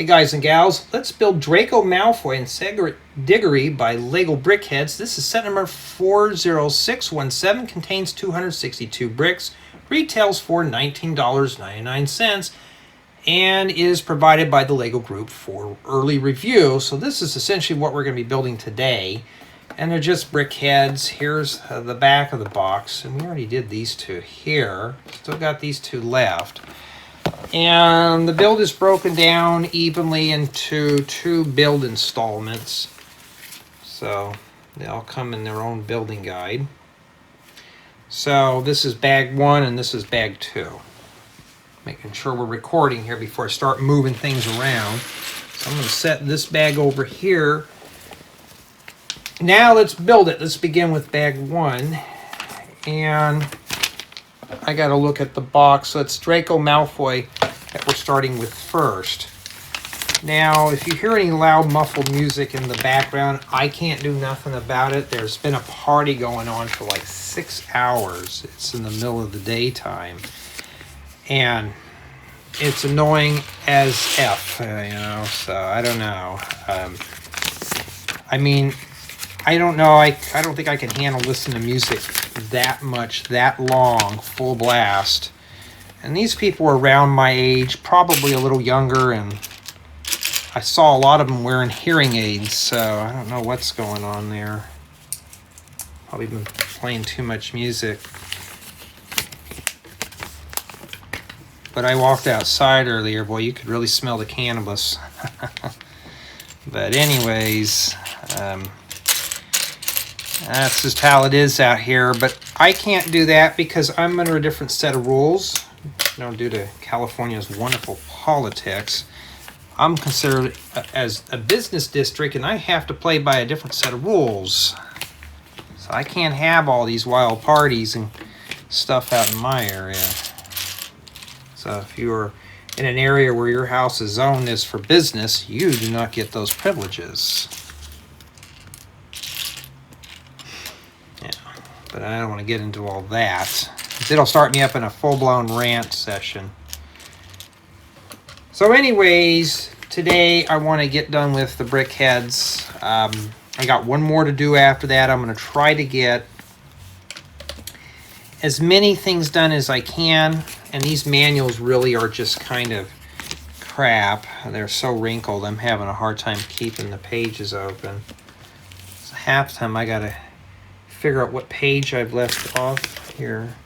Hey guys and gals, let's build Draco Malfoy and Cedric Diggory by LEGO BrickHeadz. This is set number 40617, contains 262 bricks, retails for $19.99, and is provided by the LEGO Group for early review. So this is essentially what we're going to be building today. And they're just BrickHeadz. Here's the back of the box, and we already did these two here. Still got these two left. And the build is broken down evenly into 2 build installments. So they all come in their own building guide. So this is bag 1 and this is bag 2. Making sure we're recording here before I start moving things around. So I'm going to set this bag over here. Now let's build it. Let's begin with bag 1. And I got to look at the box. So it's Draco Malfoy that we're starting with first. Now, if you hear any loud muffled music in the background, I can't do nothing about it. There's been a party going on for like 6 hours. It's in the middle of the daytime. And it's annoying as F, so I don't know. I mean, I don't know. I don't think I can handle listening to music that much, that long, full blast. And these people are around my age, probably a little younger, and I saw a lot of them wearing hearing aids, so I don't know what's going on there. Probably been playing too much music. But I walked outside earlier, boy, you could really smell the cannabis. But anyways, that's just how it is out here. But I can't do that because I'm under a different set of rules. Due to California's wonderful politics, I'm considered as a business district, and I have to play by a different set of rules. So I can't have all these wild parties and stuff out in my area. So if you're in an area where your house's zone is for business, you do not get those privileges. Yeah, but I don't want to get into all that. It'll start me up in a full-blown rant session. So anyways, today I want to get done with the BrickHeadz. I got one more to do after that. I'm going to try to get as many things done as I can. And these manuals really are just kind of crap. They're so wrinkled, I'm having a hard time keeping the pages open. So half the time I got to figure out what page I've left off here.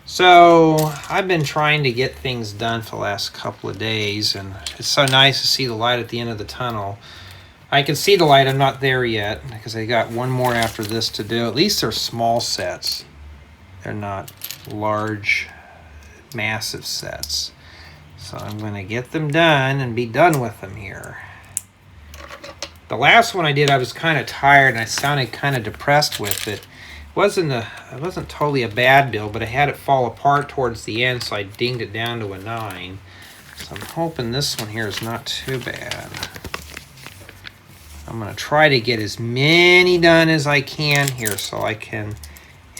So I've been trying to get things done for the last couple of days, and it's so nice to see the light at the end of the tunnel. I can see the light. I'm not there yet because I got one more after this to do. At least they're small sets. They're not large, massive sets. So I'm going to get them done and be done with them here. The last one I did, I was kind of tired and I sounded kind of depressed with it. It wasn't totally a bad build, but I had it fall apart towards the end, so I dinged it down to a 9. So I'm hoping this one here is not too bad. I'm going to try to get as many done as I can here so I can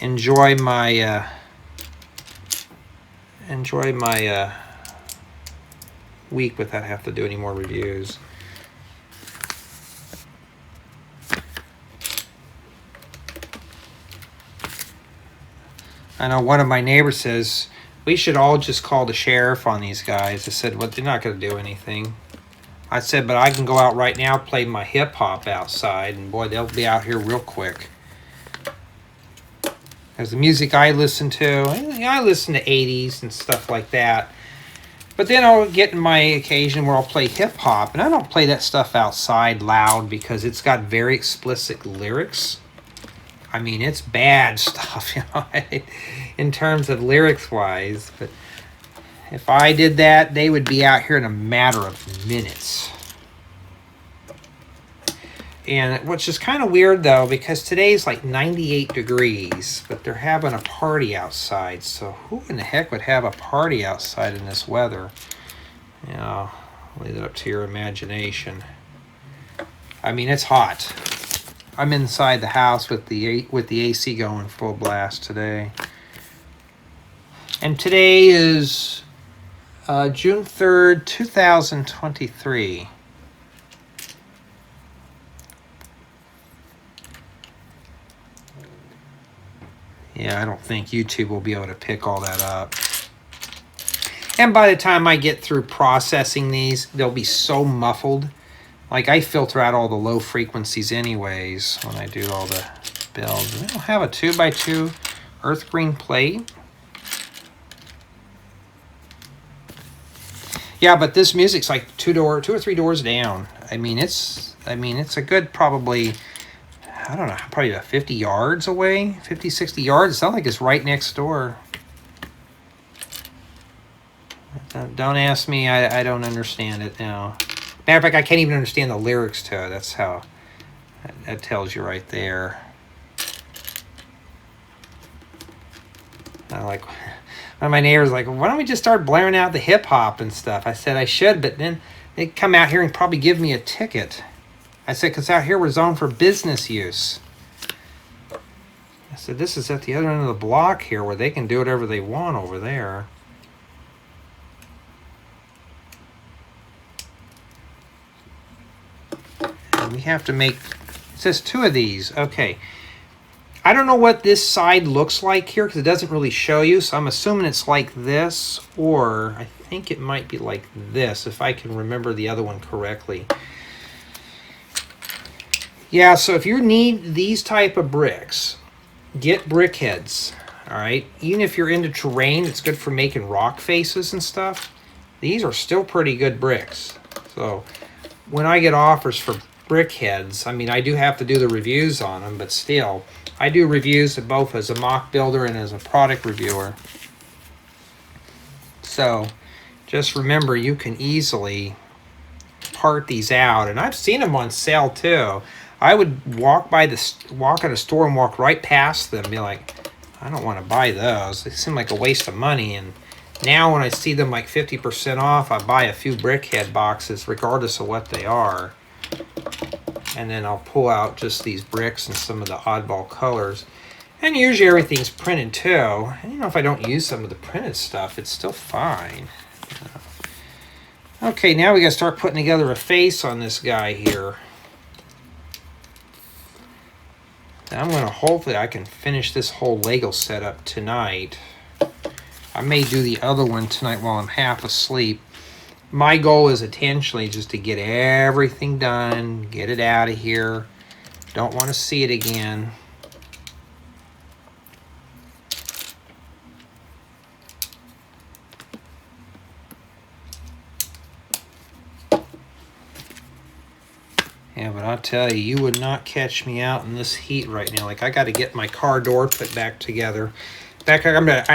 enjoy my week without having to do any more reviews. I know one of my neighbors says, we should all just call the sheriff on these guys. I said, well, they're not going to do anything. I said, but I can go out right now, play my hip-hop outside, and boy, they'll be out here real quick. There's the music I listen to. I listen to 80s and stuff like that. But then I'll get in my occasion where I'll play hip-hop, and I don't play that stuff outside loud because it's got very explicit lyrics. I mean, it's bad stuff, in terms of lyrics-wise. But if I did that, they would be out here in a matter of minutes. And which is kind of weird, though, because today's like 98 degrees, but they're having a party outside. So who in the heck would have a party outside in this weather? Leave it up to your imagination. I mean, it's hot. I'm inside the house with the AC going full blast today. And today is June 3rd, 2023. Yeah, I don't think YouTube will be able to pick all that up. And by the time I get through processing these, they'll be so muffled. Like, I filter out all the low frequencies anyways when I do all the builds. I don't have a 2x2 earth green plate. Yeah, but this music's like two or three doors down. I mean, it's a good probably, I don't know, probably about 50 yards away, 50, 60 yards. It sounds like it's right next door. Don't ask me, I don't understand it now. Matter of fact, I can't even understand the lyrics to it. That's how, that tells you right there. I like, one of my neighbors like, why don't we just start blaring out the hip hop and stuff? I said I should, but then they'd come out here and probably give me a ticket. I said, because out here we're zoned for business use. I said, this is at the other end of the block here where they can do whatever they want over there. And we have to make, it says 2 of these. Okay. I don't know what this side looks like here because it doesn't really show you. So I'm assuming it's like this, or I think it might be like this if I can remember the other one correctly. Yeah, so if you need these type of bricks, get BrickHeadz. All right, even if you're into terrain, it's good for making rock faces and stuff. These are still pretty good bricks. So when I get offers for BrickHeadz, I mean, I do have to do the reviews on them, but still, I do reviews both as a mock builder and as a product reviewer. So just remember, you can easily part these out, and I've seen them on sale too. I would walk at a store and walk right past them and be like, I don't want to buy those. They seem like a waste of money. And now when I see them like 50% off, I buy a few BrickHead boxes regardless of what they are. And then I'll pull out just these bricks and some of the oddball colors. And usually everything's printed too. And you know, if I don't use some of the printed stuff, it's still fine. Okay, now we gotta start putting together a face on this guy here. And I'm gonna, hopefully I can finish this whole Lego setup tonight. I may do the other one tonight while I'm half asleep. My goal is intentionally just to get everything done, get it out of here. Don't want to see it again. Yeah, but I'll tell you, you would not catch me out in this heat right now. Like, I got to get my car door put back together. I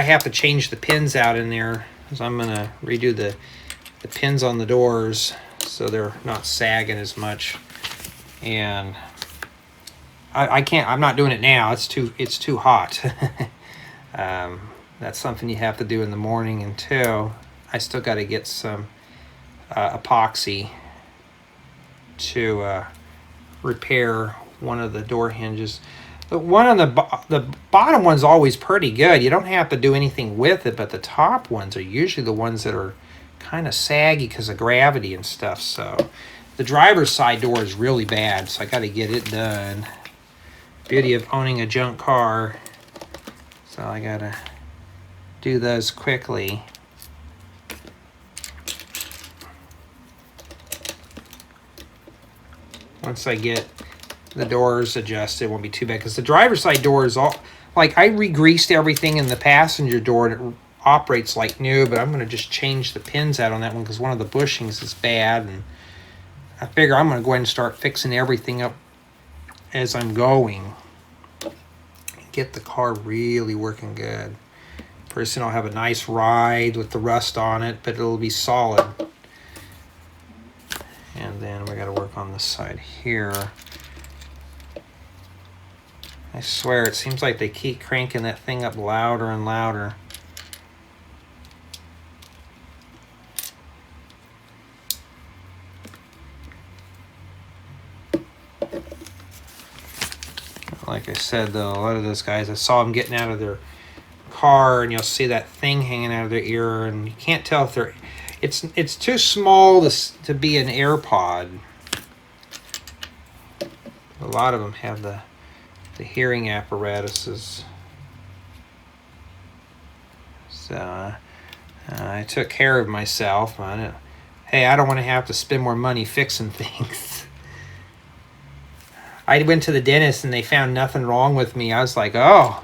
have to change the pins out in there because I'm going to redo the pins on the doors so they're not sagging as much. And I can't, I'm not doing it now. It's too hot. That's something you have to do in the morning. And two, I still got to get some epoxy to repair one of the door hinges. The one on the bottom one's always pretty good. You don't have to do anything with it, but the top ones are usually the ones that are kind of saggy because of gravity and stuff. So the driver's side door is really bad, so I got to get it done. Beauty of owning a junk car. So I got to do those quickly. Once I get the doors adjusted, it won't be too bad because the driver's side door is all, like, I re-greased everything in the passenger door and it operates like new, but I'm going to just change the pins out on that one because one of the bushings is bad, and I figure I'm going to go ahead and start fixing everything up as I'm going. Get the car really working good. Pretty soon I'll have a nice ride with the rust on it, but it'll be solid. And then we got to work on this side here. I swear, it seems like they keep cranking that thing up louder and louder. Like I said, though, a lot of those guys, I saw them getting out of their car, and you'll see that thing hanging out of their ear, and you can't tell if they're... It's too small to be an AirPod. A lot of them have the hearing apparatuses. So I took care of myself. Hey, I don't want to have to spend more money fixing things. I went to the dentist and they found nothing wrong with me. I was like, oh,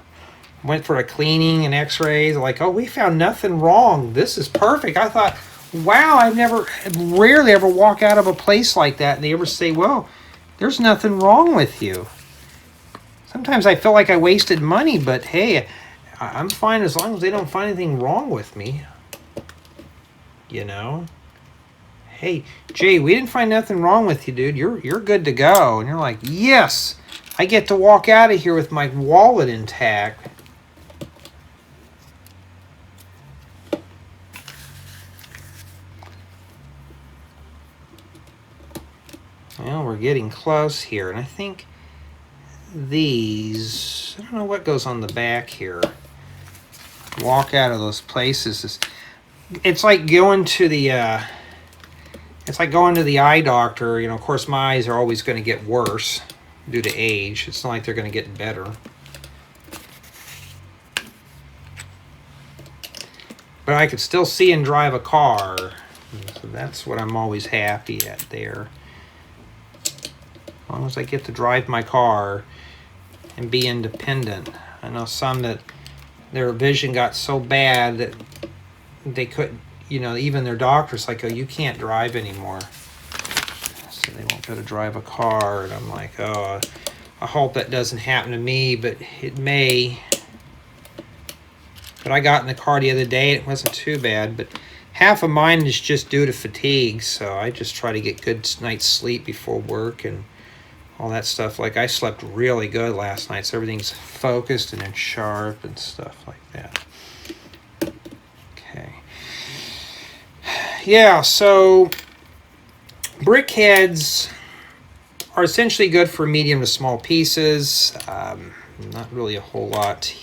went for a cleaning and x-rays. Like, oh, we found nothing wrong. This is perfect. I thought, wow, rarely ever walk out of a place like that and they ever say, well, there's nothing wrong with you. Sometimes I feel like I wasted money, but hey, I'm fine as long as they don't find anything wrong with me. You know? Hey, Jay, we didn't find nothing wrong with you, dude. You're good to go. And you're like, yes, I get to walk out of here with my wallet intact. Well, we're getting close here, and I think these, I don't know what goes on the back here. Walk out of those places. It's like going to the eye doctor. You know, of course, my eyes are always going to get worse due to age. It's not like they're going to get better. But I could still see and drive a car. So that's what I'm always happy at there. As long as I get to drive my car and be independent. I know some that their vision got so bad that they couldn't, you know, even their doctors like, oh, you can't drive anymore. So they won't be able to drive a car. And I'm like, oh, I hope that doesn't happen to me, but it may. But I got in the car the other day. It wasn't too bad, but half of mine is just due to fatigue. So I just try to get good night's sleep before work and all that stuff. Like I slept really good last night, so everything's focused and in sharp and stuff like that. Okay. Yeah, so BrickHeadz are essentially good for medium to small pieces. Not really a whole lot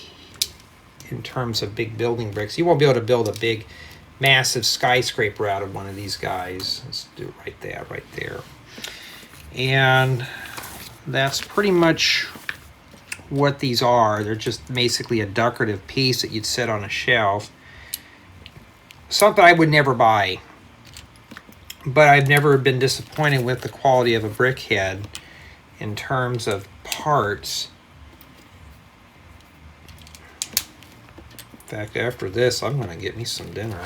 in terms of big building bricks. You won't be able to build a big, massive skyscraper out of one of these guys. Let's do it right there. And that's pretty much what these are. They're just basically a decorative piece that you'd set on a shelf. Something I would never buy. But I've never been disappointed with the quality of a BrickHead in terms of parts. In fact, after this, I'm going to get me some dinner.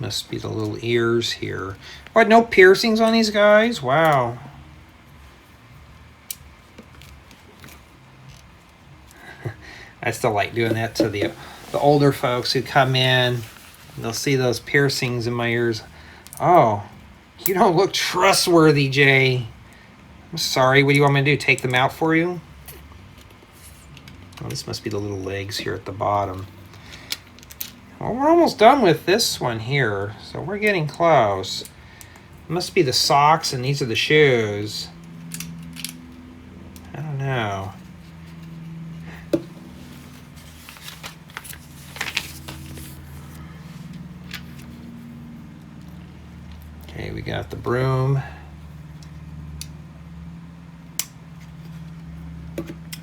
Must be the little ears here. What, no piercings on these guys? Wow. I still like doing that to the older folks who come in. They'll see those piercings in my ears. Oh, you don't look trustworthy, Jay. I'm sorry. What do you want me to do? Take them out for you? Oh, this must be the little legs here at the bottom. Well, we're almost done with this one here, so we're getting close. It must be the socks, and these are the shoes. I don't know. Okay, we got the broom.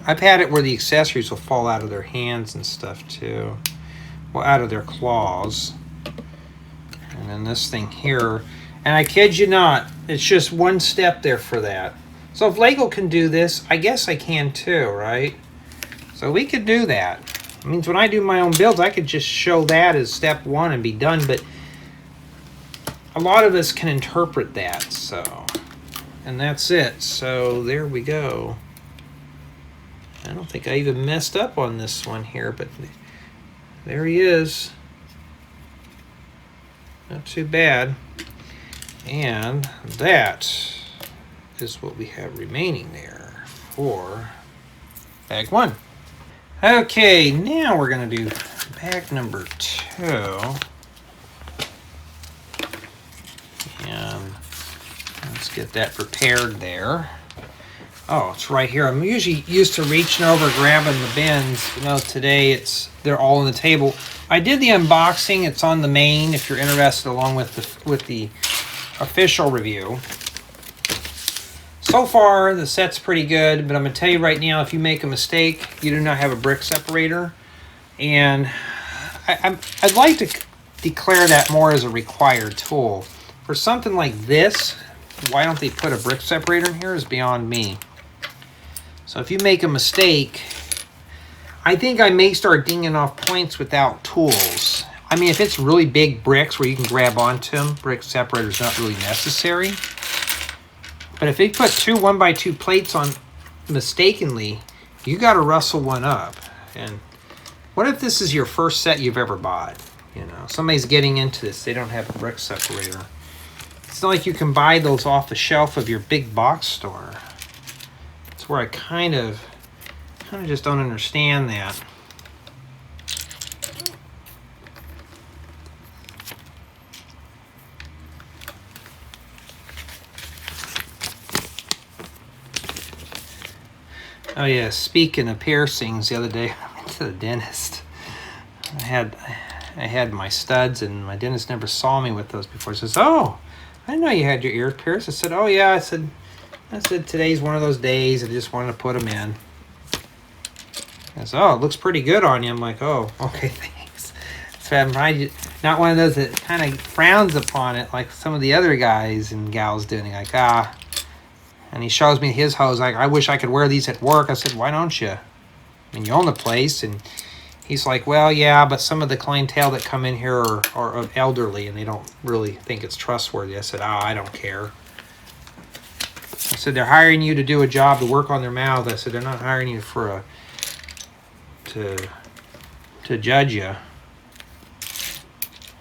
I've had it where the accessories will fall out of their hands and stuff too. Well, out of their claws. And then this thing here. And I kid you not, it's just one step there for that. So if LEGO can do this, I guess I can too, right? So we could do that. It means when I do my own builds, I could just show that as step one and be done. But a lot of us can interpret that, so. And that's it. So there we go. I don't think I even messed up on this one here, but there he is. Not too bad. And that is what we have remaining there for bag one. Okay, now we're going to do bag number 2. And let's get that prepared there. Oh, it's right here. I'm usually used to reaching over, grabbing the bins. You know, today they're all on the table. I did the unboxing. It's on the main if you're interested, along with the official review. So far, the set's pretty good, but I'm gonna tell you right now, if you make a mistake, you do not have a brick separator, and I'd like to declare that more as a required tool. For something like this, why don't they put a brick separator in here is beyond me. So if you make a mistake, I think I may start dinging off points without tools. I mean, if it's really big bricks where you can grab onto them, brick separator is not really necessary. But if they put two 1x2 plates on mistakenly, you got to rustle one up. And what if this is your first set you've ever bought? You know, somebody's getting into this, they don't have a brick separator. It's not like you can buy those off the shelf of your big box store. It's where I kind of just don't understand that. Oh yeah, speaking of piercings, the other day I went to the dentist. I had my studs, and my dentist never saw me with those before. He says, "Oh, I didn't know you had your ears pierced." I said, "Oh yeah." I said today's one of those days. I just wanted to put them in. He says, "Oh, it looks pretty good on you." I'm like, "Oh, okay, thanks." So I'm not one of those that kind of frowns upon it like some of the other guys and gals doing. Like, and he shows me his hose. Like, "I wish I could wear these at work." I said, "Why don't you? I mean, you own the place." And he's like, "Well, yeah, but some of the clientele that come in here are elderly, and they don't really think it's trustworthy." I said, "I don't care." I said, "They're hiring you to do a job, to work on their mouth." I said, "They're not hiring you to judge you."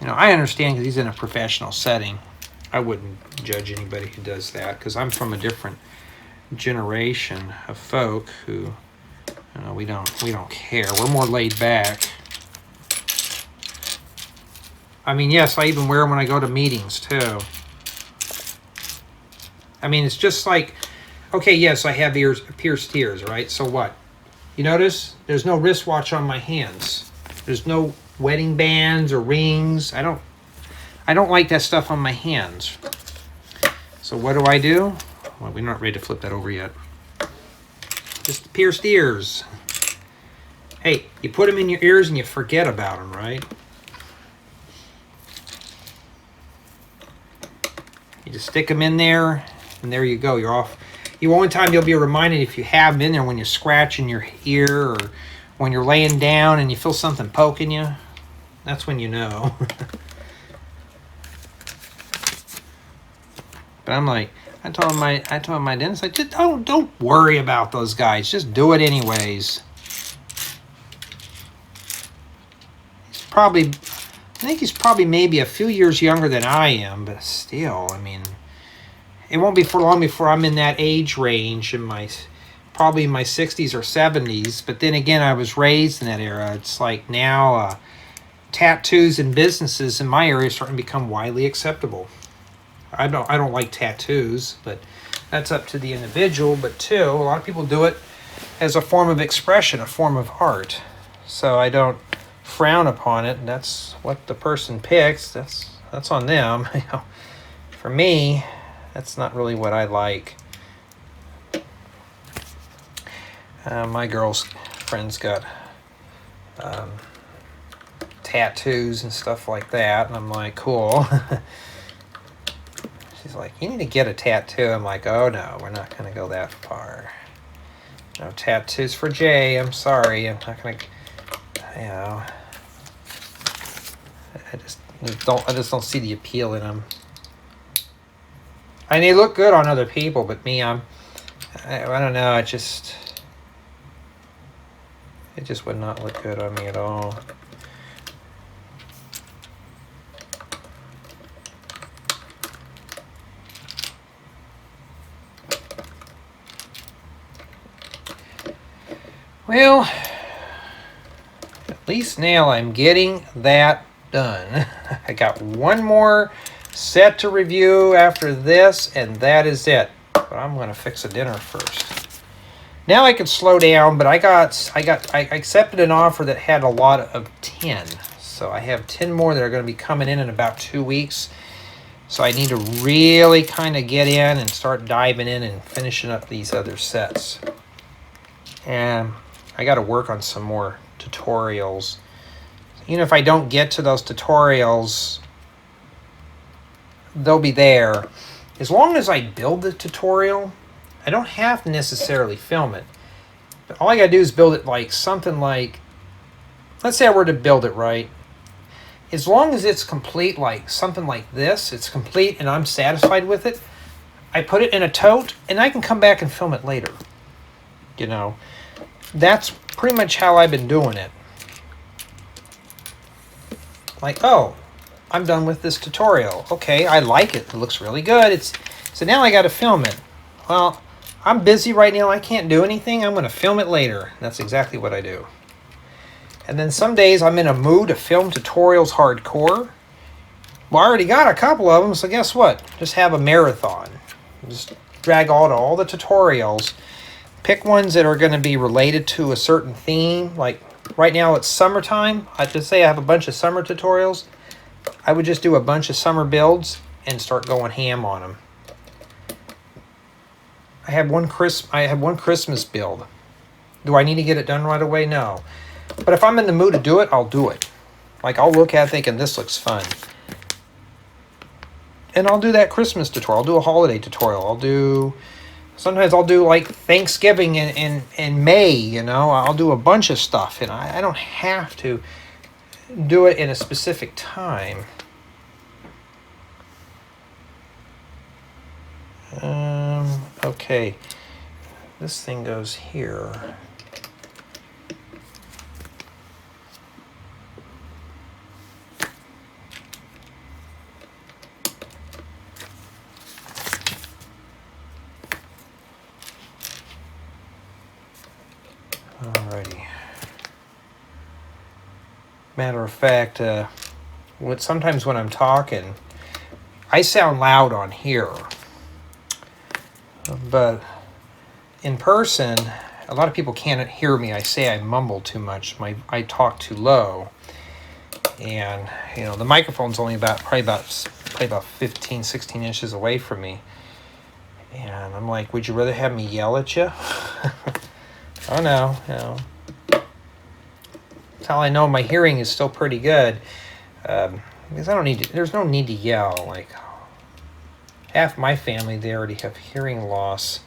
You know, I understand because he's in a professional setting. I wouldn't judge anybody who does that, because I'm from a different generation of folk who, you know, we don't care. We're more laid back. I mean, yes, I even wear them when I go to meetings too. I mean, it's just like, okay, yes, I have pierced ears, right? So what? You notice there's no wristwatch on my hands. There's no wedding bands or rings. I don't like that stuff on my hands. So what do? Well, we're not ready to flip that over yet. Just pierced ears. Hey, you put them in your ears and you forget about them, right? You just stick them in there, and there you go. You're off. One time you'll be reminded, if you have them in there, when you scratch in your ear, or when you're laying down and you feel something poking you. That's when you know. But I'm like, I told my dentist, like, just don't worry about those guys. Just do it anyways. I think he's probably maybe a few years younger than I am, but still, I mean, it won't be for long before I'm in that age range, in probably my 60s or 70s. But then again, I was raised in that era. It's like now, tattoos and businesses in my area are starting to become widely acceptable. I don't like tattoos, but that's up to the individual. But too, a lot of people do it as a form of expression, a form of art. So I don't frown upon it. And that's what the person picks. That's on them. You know, for me, that's not really what I like. My girl's friends got tattoos and stuff like that, and I'm like, cool. She's like, "You need to get a tattoo." I'm like, "Oh no, we're not going to go that far. No tattoos for Jay. I'm sorry. I'm not going to, you know. I just don't see the appeal in them. I mean, they look good on other people, but me, I don't know. It just would not look good on me at all. Well, at least now I'm getting that done. I got one more set to review after this, and that is it. But I'm going to fix a dinner first. Now I can slow down, but I accepted an offer that had a lot of 10. So I have 10 more that are going to be coming in about 2 weeks. So I need to really kind of get in and start diving in and finishing up these other sets. And I got to work on some more tutorials. Even if I don't get to those tutorials, they'll be there. As long as I build the tutorial, I don't have to necessarily film it. But all I gotta do is build it like something like, let's say I were to build it right. As long as it's complete, like something like this, it's complete and I'm satisfied with it, I put it in a tote and I can come back and film it later. You know, that's pretty much how I've been doing it. Like, oh, I'm done with this tutorial. Okay, I like it. It looks really good. So now I got to film it. Well, I'm busy right now. I can't do anything. I'm going to film it later. That's exactly what I do. And then some days I'm in a mood to film tutorials hardcore. Well, I already got a couple of them, so guess what? Just have a marathon. Just drag all the tutorials. Pick ones that are going to be related to a certain theme. Like right now it's summertime. I just say I have a bunch of summer tutorials. I would just do a bunch of summer builds and start going ham on them. I have one Christmas build. Do I need to get it done right away? No. But if I'm in the mood to do it, I'll do it. Like I'll look at it thinking this looks fun. And I'll do that Christmas tutorial. I'll do a holiday tutorial. Sometimes I'll do like Thanksgiving in May, you know. I'll do a bunch of stuff and I don't have to do it in a specific time. Okay, this thing goes here. Alrighty. Matter of fact, sometimes when I'm talking, I sound loud on here. But in person, a lot of people can't hear me. I say I mumble too much. I talk too low. And, you know, the microphone's only probably about 15, 16 inches away from me. And I'm like, would you rather have me yell at you? Oh, no. That's how I know my hearing is still pretty good. Because there's no need to yell. Like, half my family, they already have hearing loss.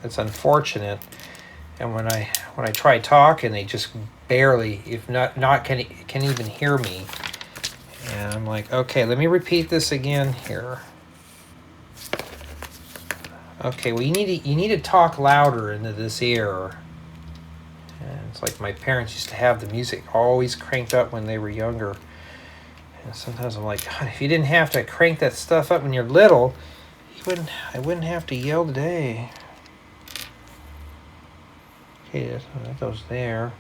It's unfortunate. And when I try talking, they just barely, if not can even hear me. And I'm like, okay, let me repeat this again here. Okay, well you need to talk louder into this ear. And it's like my parents used to have the music always cranked up when they were younger. And sometimes I'm like, God, if you didn't have to crank that stuff up when you're little, I wouldn't have to yell today. Okay, that goes there.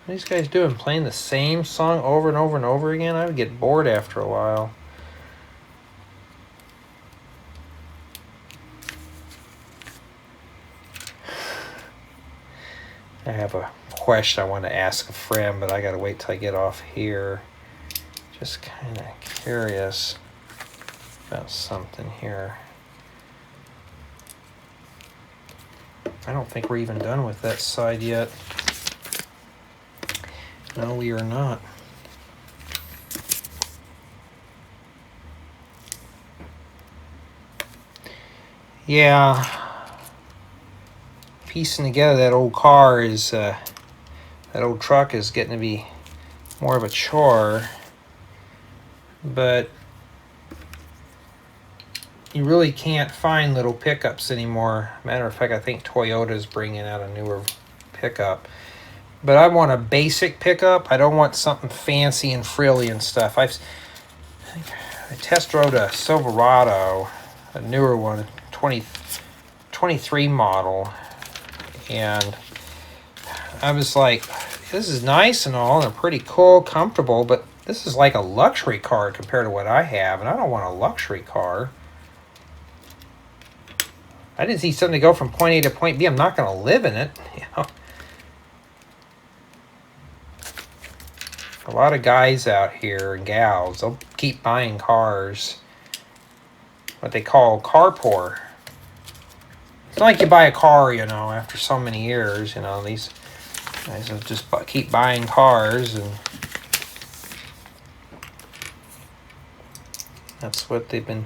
What are these guys doing? Playing the same song over and over and over again? I would get bored after a while. I have a question I want to ask a friend, but I gotta wait till I get off here. Just kind of curious about something here. I don't think we're even done with that side yet. No, we are not. Yeah. Piecing together that old car is, that old truck is getting to be more of a chore. But you really can't find little pickups anymore. Matter of fact, I think Toyota's bringing out a newer pickup. But I want a basic pickup. I don't want something fancy and frilly and stuff. I test drove a Silverado, a newer one, 23 model. And I was like, this is nice and all, and pretty cool, comfortable, but This is like a luxury car compared to what I have, and I don't want a luxury car. I didn't see something to go from point A to point B. I'm not going to live in it. You know? A lot of guys out here and gals, they'll keep buying cars. What they call car poor. It's not like you buy a car, you know, after so many years. You know, these guys will just keep buying cars, and that's what they've been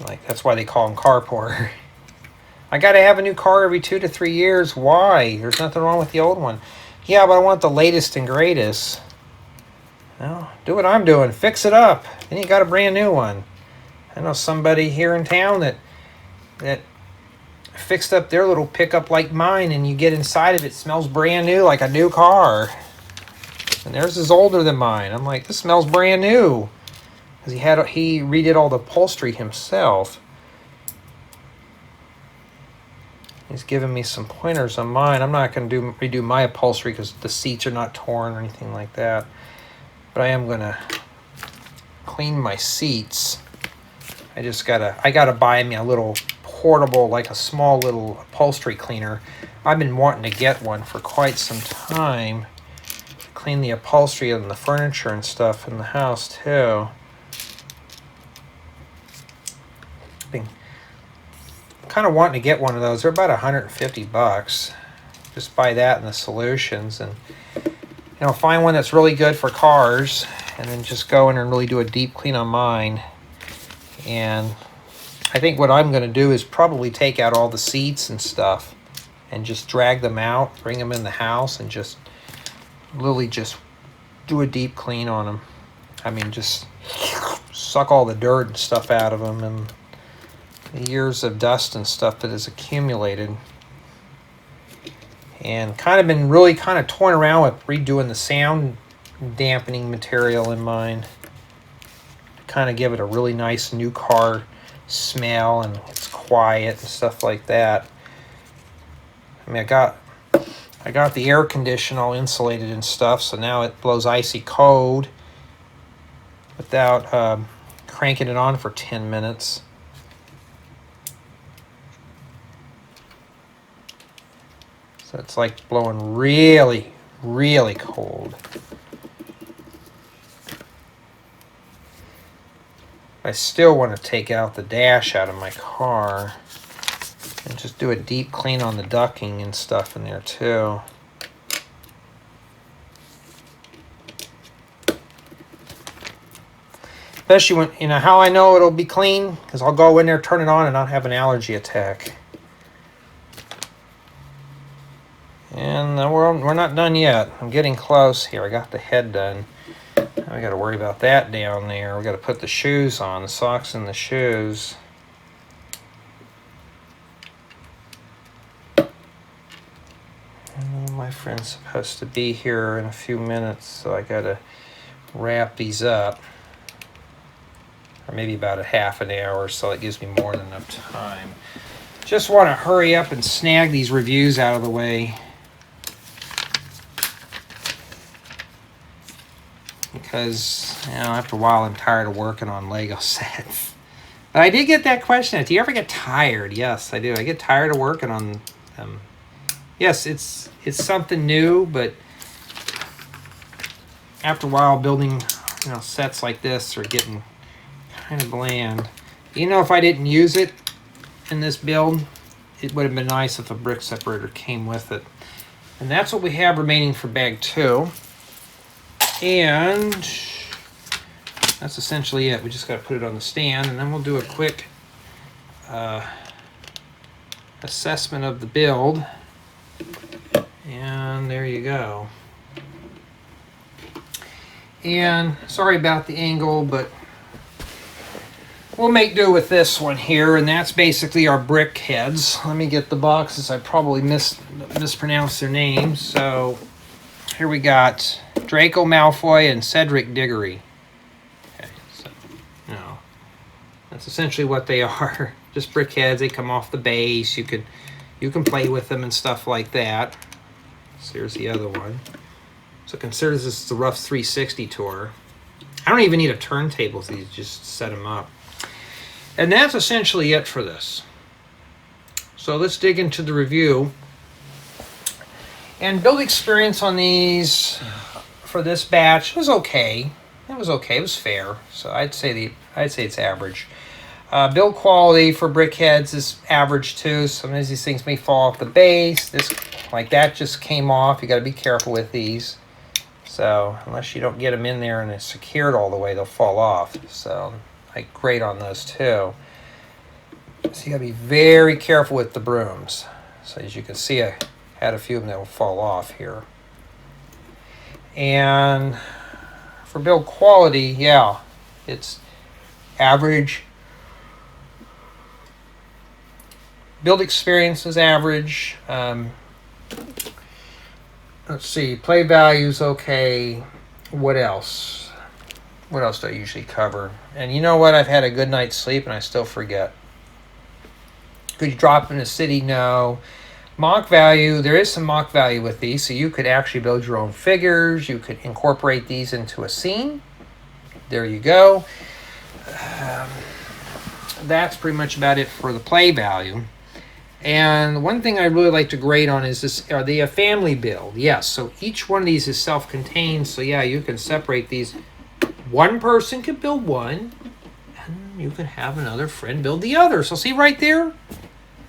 like. That's why they call them car poor. I got to have a new car every 2 to 3 years. Why? There's nothing wrong with the old one. Yeah, but I want the latest and greatest. Well, do what I'm doing. Fix it up. Then you got a brand new one. I know somebody here in town that fixed up their little pickup like mine, and you get inside of it, smells brand new like a new car. And theirs is older than mine. I'm like, this smells brand new. Because he redid all the upholstery himself. He's giving me some pointers on mine. I'm not going to redo my upholstery because the seats are not torn or anything like that. But I am going to clean my seats. I gotta buy me a little portable, like a small little upholstery cleaner. I've been wanting to get one for quite some time. Clean the upholstery and the furniture and stuff in the house too. Been kind of wanting to get one of those. They're about 150 bucks. Just buy that and the solutions, and you know, find one that's really good for cars, and then just go in and really do a deep clean on mine. And I think what I'm going to do is probably take out all the seats and stuff and just drag them out, bring them in the house, and just really just do a deep clean on them. I mean, just suck all the dirt and stuff out of them and the years of dust and stuff that has accumulated. And kind of been really kind of toying around with redoing the sound dampening material in mine. Kind of give it a really nice new car smell, and it's quiet and stuff like that. I mean, I got the air conditioner all insulated and stuff, so now it blows icy cold without cranking it on for 10 minutes. So it's like blowing really, really cold. I still want to take out the dash out of my car and just do a deep clean on the ducting and stuff in there too. Especially when, you know, how I know it'll be clean? Because I'll go in there, turn it on, and not have an allergy attack. And we're not done yet. I'm getting close here. I got the head done. Now we got to worry about that down there. We got to put the shoes on, the socks and the shoes. And my friend's supposed to be here in a few minutes, so I got to wrap these up. Or maybe about a half an hour, so it gives me more than enough time. Just want to hurry up and snag these reviews out of the way. Because, you know, after a while I'm tired of working on Lego sets. But I did get that question. Do you ever get tired? Yes, I do. I get tired of working on them. Yes, it's something new, but after a while building, you know, sets like this are getting kind of bland. You know, if I didn't use it in this build, it would have been nice if a brick separator came with it. And that's what we have remaining for bag 2. And that's essentially it. We just got to put it on the stand, and then we'll do a quick assessment of the build. And there you go. And sorry about the angle, but we'll make do with this one here, and that's basically our BrickHeadz. Let me get the boxes. I probably mispronounced their names. So here we got Draco Malfoy and Cedric Diggory. Okay, so no, that's essentially what they are. Just BrickHeadz. They come off the base. You can play with them and stuff like that. So here's the other one. So consider this the Rough 360 tour. I don't even need a turntable with these, just set them up. And that's essentially it for this. So let's dig into the review. And build experience on these for this batch was okay. It was okay. It was fair. So I'd say it's average. Build quality for BrickHeadz is average too. Sometimes these things may fall off the base. This, like that, just came off. You got to be careful with these. So unless you don't get them in there and it's secured all the way, they'll fall off. So I grade on those too. So you got to be very careful with the brooms. So as you can see, I had a few of them that will fall off here. And for build quality, yeah, it's average. Build experience is average. Let's see, play value's okay. What else? What else do I usually cover? And you know what? I've had a good night's sleep and I still forget. Could you drop in a city? No. Mock value, there is some mock value with these, so you could actually build your own figures. You could incorporate these into a scene. There you go. That's pretty much about it for the play value. And one thing I really like to grade on is this: are they a family build? Yes, so each one of these is self-contained, so yeah, you can separate these. One person can build one, and you can have another friend build the other. So see right there?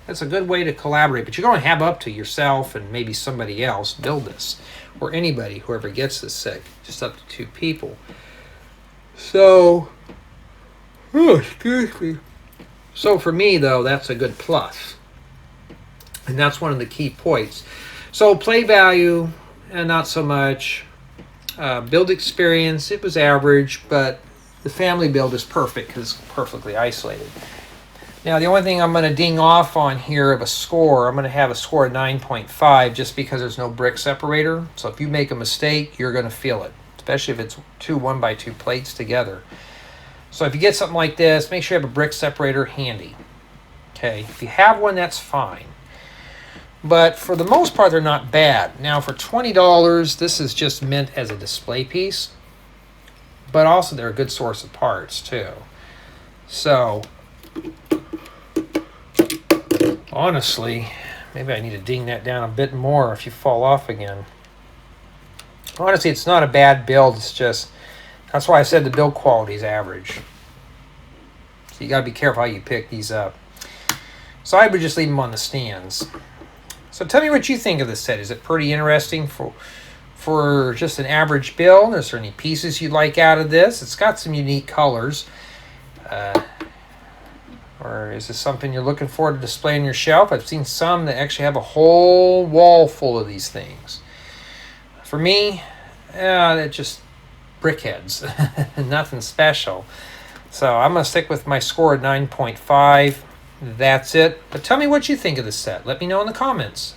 That's a good way to collaborate, but you're going to have up to yourself and maybe somebody else build this, or anybody, whoever gets this set, just up to 2 people. So, oh, excuse me. So for me, though, that's a good plus. And that's one of the key points. So play value, not so much. Build experience, it was average, but the family build is perfect because it's perfectly isolated. Now, the only thing I'm going to ding off on here of a score, I'm going to have a score of 9.5 just because there's no brick separator. So if you make a mistake, you're going to feel it, especially if it's 2 1x2 plates together. So if you get something like this, make sure you have a brick separator handy. Okay, if you have one, that's fine. But for the most part, they're not bad. Now, for $20, this is just meant as a display piece, but also they're a good source of parts too. So honestly, maybe I need to ding that down a bit more if you fall off again. Honestly, it's not a bad build. It's just, that's why I said the build quality is average. So you got to be careful how you pick these up. So I would just leave them on the stands. So tell me what you think of this set. Is it pretty interesting for just an average build? Is there any pieces you'd like out of this? It's got some unique colors. Or is this something you're looking forward to display on your shelf? I've seen some that actually have a whole wall full of these things. For me, they're just BrickHeadz. Nothing special. So I'm going to stick with my score at 9.5. That's it. But tell me what you think of this set. Let me know in the comments.